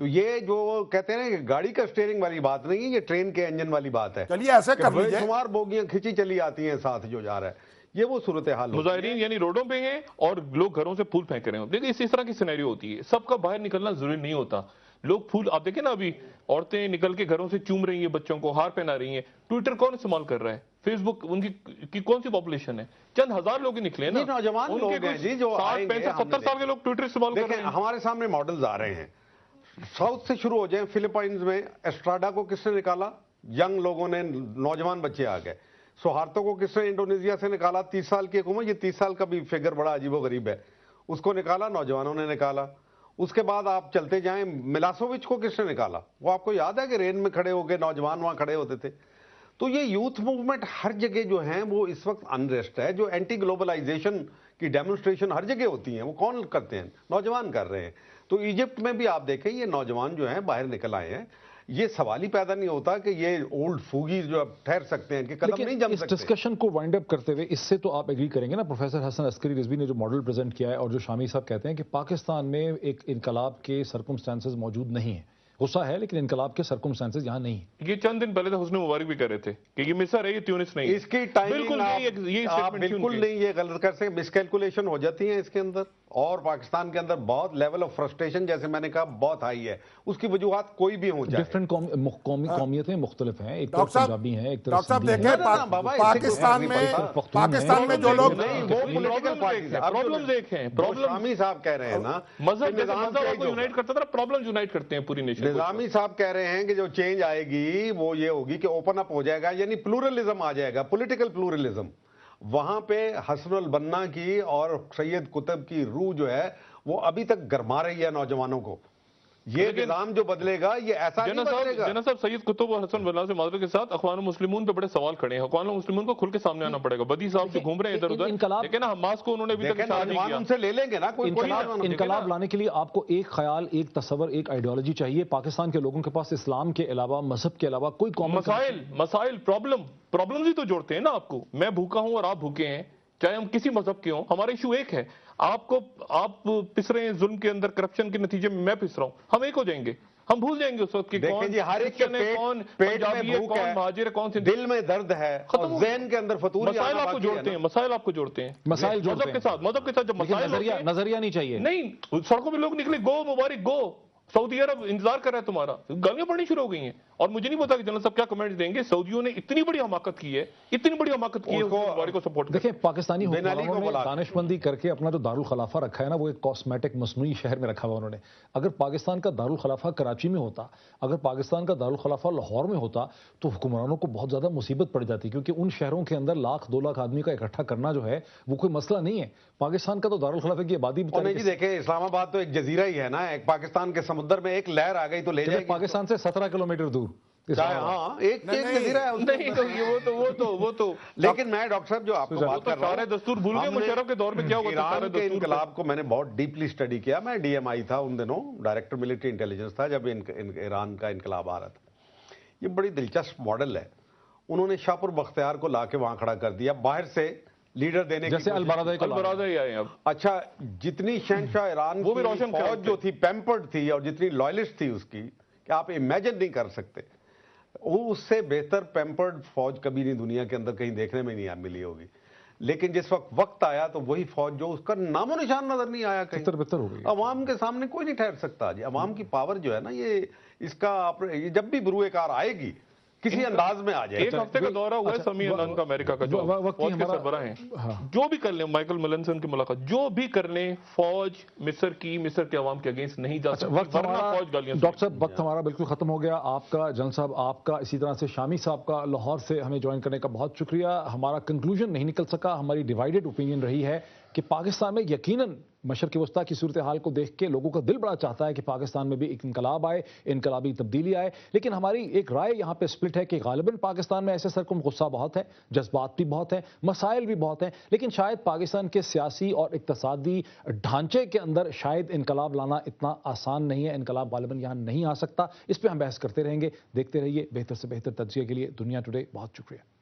تو یہ جو کہتے ہیں نا کہ گاڑی کا اسٹیئرنگ والی بات نہیں ہے، یہ ٹرین کے انجن والی بات ہے. چلیے ایسے کر بے لیجیے. شمار بوگیاں کھینچی چلی آتی ہیں ساتھ جو جا رہا ہے، یہ وہ صورتحال ہوتی ہے. مظاہرین یعنی روڈوں پہ ہیں اور لوگ گھروں سے پھول پھینک رہے ہیں. دیکھیں اس طرح کی سینیریو ہوتی ہے. سب کا باہر نکلنا ضروری نہیں ہوتا. لوگ پھول، آپ دیکھیں نا ابھی عورتیں نکل کے گھروں سے چوم رہی ہیں بچوں کو، ہار پہنا رہی ہیں. ٹویٹر کون استعمال کر رہا ہے؟ فیس بک ان کی کون سی پاپولیشن ہے؟ چند ہزار لوگ ہی نکلے ہیں نا. یہ نوجوان لوگ ہیں جی جو 60 65 70 سال کے لوگ ٹویٹر استعمال کر رہے دیکھیں ہیں. ہمارے سامنے ماڈلز آ رہے ہیں. ساؤتھ سے شروع ہو جائیں. فلپائنز میں ایسٹراڈا کو کس نے نکالا؟ ینگ لوگوں نے، نوجوان بچے آ گئے. سوہارتو کو کس نے انڈونیزیا سے نکالا؟ 30 سال کی ایک عمر. یہ 30 سال کا بھی فگر بڑا عجیب و غریب ہے. اس کو نکالا نوجوانوں نے نکالا. اس کے بعد آپ چلتے جائیں، ملاسووچ کو کس نے نکالا؟ وہ آپ کو یاد ہے کہ رین میں کھڑے ہو کے نوجوان وہاں کھڑے ہوتے تھے. تو یہ یوتھ موومنٹ ہر جگہ جو ہیں وہ اس وقت انریسٹ ہے. جو اینٹی گلوبلائزیشن کی ڈیمونسٹریشن ہر جگہ ہوتی ہیں وہ کون کرتے ہیں؟ نوجوان کر رہے ہیں. تو ایجپٹ میں بھی آپ دیکھیں یہ نوجوان جو ہیں باہر نکل آئے ہیں. یہ سوال ہی پیدا نہیں ہوتا کہ یہ اولڈ فوگی جو اب ٹھہر سکتے ہیں کہ قدم نہیں جم اس سکتے. ڈسکشن کو وائنڈ اپ کرتے ہوئے اس سے تو آپ ایگری کریں گے نا، پروفیسر حسن عسکری رضوی نے جو ماڈل پریزنٹ کیا ہے اور جو شامی صاحب کہتے ہیں کہ پاکستان میں ایک انقلاب کے سرکمسٹانسز موجود نہیں ہیں. غصہ ہے لیکن انقلاب کے سرکمسٹانسز یہاں نہیں ہیں. یہ چند دن پہلے تو حسنی مبارک بھی کہہ رہے تھے کہ یہ مصر ہے، یہ تیونس نہیں. اس کی ٹائمنگ بالکل آپ بالکل نہیں یہ غلط کر سکتے. مس کیلکولیشن ہو جاتی ہیں اس کے اندر. اور پاکستان کے اندر بہت لیول آف فرسٹریشن جیسے میں نے کہا بہت ہائی ہے. اس کی وجوہات کوئی بھی ہو جائے. ڈفرینٹ قومیتیں مختلف ہیں. ایک ڈاکٹر طرف پنجابی ہیں، ایک طرف ڈاکٹر صاحب سندھی دیکھیں ہیں. پاکستان میں جو لوگ پرابلمز ایک ہیں. شامی صاحب کہہ رہے ہیں نا مذہب کو یونائٹ کرتا تھا، پرابلمز یونائٹ کرتے ہیں پوری نیشن. نظامی صاحب کہہ رہے ہیں کہ جو چینج آئے گی وہ یہ ہوگی کہ اوپن اپ ہو جائے گا، یعنی پلورلزم آ جائے گا، پولیٹیکل پلورلزم. وہاں پہ حسن البنا کی اور سید قطب کی روح جو ہے وہ ابھی تک گرما رہی ہے نوجوانوں کو. یہ نظام جو بدلے گا یہ ایسا نہیں بدلے گا. جناب صاحب سید قطب اور حسن البنا سے معذرت کے ساتھ اخوان المسلمون پہ بڑے سوال کھڑے ہیں. اخوان المسلمون کو کھل کے سامنے آنا پڑے گا. بدی صاحب سے گھوم رہے ہیں ادھر ادھر، لیکن حماس کو انہوں نے ابھی تک اشارہ نہیں کیا. ان سے لے لیں گے نا. انقلاب لانے کے لیے آپ کو ایک خیال، ایک تصور، ایک آئیڈیالوجی چاہیے. پاکستان کے لوگوں کے پاس اسلام کے علاوہ، مذہب کے علاوہ کوئی مسائل پرابلمز ہی تو جوڑتے ہیں نا آپ کو. میں بھوکا ہوں اور آپ بھوکے ہیں، چاہے ہم کسی مذہب کے ہوں، ہمارا ایشو ایک ہے. آپ پس رہے ہیں ظلم کے اندر، کرپشن کے نتیجے میں میں پس رہا ہوں. ہم ایک ہو جائیں گے. ہم بھول جائیں گے اس وقت کہ کون ہر ایک کے پیٹ میں بھوک ہے، مہاجر، کون سے دل میں درد ہے، ذہن کے اندر فطوری. مسائل آپ کو جوڑتے ہیں، مسائل آپ کو جوڑتے ہیں. مذہب کے ساتھ جب مسائل نظریہ نہیں چاہیے. نہیں، سڑکوں پہ لوگ نکلے، گو مبارک گو، سعودی عرب انتظار کر رہا ہے تمہارا. گالیاں پڑنی شروع ہو گئی ہیں. اور مجھے نہیں پتا کہ جنرل صاحب کیا کمنٹس دیں گے. سعودیوں نے اتنی بڑی حماقت کی ہے، اتنی بڑی حماقت کی ہے مبارک کو سپورٹ. دیکھیں پاکستانی حکمرانوں نے دانش مندی کر کے اپنا جو دارالخلافہ رکھا ہے نا، وہ ایک کاسمیٹک مصنوعی شہر میں رکھا ہوا انہوں نے. اگر پاکستان کا دارالخلافہ کراچی میں ہوتا، اگر پاکستان کا دارالخلافہ لاہور میں ہوتا تو حکمرانوں کو بہت زیادہ مصیبت پڑ جاتی، کیونکہ ان شہروں کے اندر 1,00,000 2 لاکھ آدمی کا اکٹھا کرنا جو ہے وہ کوئی مسئلہ نہیں ہے. پاکستان کا تو دارالخلافہ کی آبادی دیکھیں اسلام آباد تو ایک جزیرہ ہی ہے نا. ایک پاکستان کے سمندر میں ایک لہر آ گئی تو لے جائے. پاکستان سے 17 کلومیٹر دور. ہاں ایک جزیرہ ہے. وہ تو لیکن میں ڈاکٹر صاحب جو آپ کو بات کر رہا ہوں، سارے دستور بھول گئے مشرف کے دور میں کیا ہوا تھا. ایران کے انقلاب کو میں نے بہت ڈیپلی اسٹڈی کیا. میں ڈی ایم آئی تھا ان دنوں، ڈائریکٹر ملٹری انٹیلیجنس تھا جب ایران کا انقلاب آ رہا تھا. یہ بڑی دلچسپ ماڈل ہے. انہوں نے شاپور بختیار کو لا کے وہاں کھڑا کر دیا باہر سے لیڈر دینے کی، جیسے البرادہ ہی آئے اب. اچھا جتنی شہنشاہ ایران وہ بھی کی فوج جو تھی پیمپرڈ تھی اور جتنی لائلسٹ تھی اس کی کہ آپ امیجن نہیں کر سکتے. وہ اس سے بہتر پیمپرڈ فوج کبھی نہیں دنیا کے اندر کہیں دیکھنے میں نہیں ملی ہوگی. لیکن جس وقت آیا تو وہی فوج جو اس کا نام و نشان نظر نہیں آیا کہیں. بہتر ہو گئی. عوام کے سامنے کوئی نہیں ٹھہر سکتا جی. عوام کی پاور جو ہے نا یہ اس کا جب بھی بروئے کار آئے گی کسی انداز میں آ جائے. ایک ہفتے کا دورہ ہوا ہے سمیع انان کا امریکہ کا، جو فوج کے سربراہ ہیں. جو بھی کر لیں، مائیکل ملنسن کی ملاقات جو بھی کر لیں، فوج مصر کے عوام کے اگینسٹ نہیں جا سکتی. ڈاکٹر صاحب وقت ہمارا بالکل ختم ہو گیا. آپ کا جنرل صاحب، آپ کا اسی طرح سے شامی صاحب کا لاہور سے ہمیں جوائن کرنے کا بہت شکریہ. ہمارا کنکلوژن نہیں نکل سکا. ہماری ڈیوائیڈڈ اوپینین رہی ہے کہ پاکستان میں یقیناً مشرق وسطیٰ کی صورتحال کو دیکھ کے لوگوں کا دل بڑا چاہتا ہے کہ پاکستان میں بھی ایک انقلاب آئے، انقلابی تبدیلی آئے. لیکن ہماری ایک رائے یہاں پہ سپلٹ ہے کہ غالباً پاکستان میں ایسے سرکم غصہ بہت ہے، جذبات بھی بہت ہیں، مسائل بھی بہت ہیں، لیکن شاید پاکستان کے سیاسی اور اقتصادی ڈھانچے کے اندر شاید انقلاب لانا اتنا آسان نہیں ہے. انقلاب غالباً یہاں نہیں آ سکتا. اس پہ ہم بحث کرتے رہیں گے. دیکھتے رہیے بہتر سے بہتر تجزیے کے لیے دنیا ٹوڈے. بہت شکریہ.